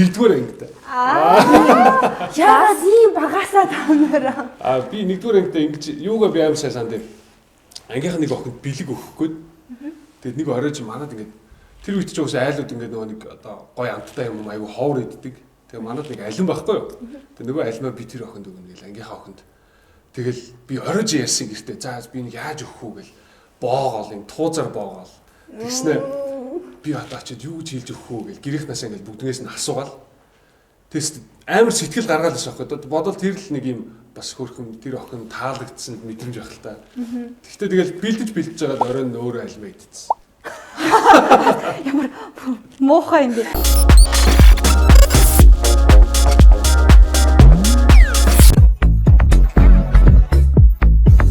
нэгдүгээр ангитай. Яагаад ийм багасаа таамаараа. Би нэгдүгээр ангитай ингэж юугаа би аим сайн санд. Ангийнх нэг охинд бэлэг өгөх гээд. Тэгээд нэг оройж манад ингэж тэр үед ч уусаа айлууд ингэ нэг одоо гой амттай юм айгу ховор иддэг. Тэгээ манад нэг алин байхгүй юу. Тэгээ нөгөө алимаа би тэр охинд өгнө гэл ангийнхаа охинд. Тэгэл би оройж ярьсан гэртээ. За би нэг яаж өгөх үү гэл боогоол юм туузаар боогоол. Тэгснэ би одоо очиод юу гэж хэлж өгөх үү гэл гэрийнхнээс ингэ бүгднээс нь асуугаал. Тэст амар сэтгэл гаргаал ш аахгүй. Бодвол тэр л нэг юм бас хөрхөн тэр охин таалагдсан мэдрэмж байх л та. Гэхдээ тэгэл бэлдэж байгаа оройн өөрөө алимаа идсэн. Ямар муухай юм бэ?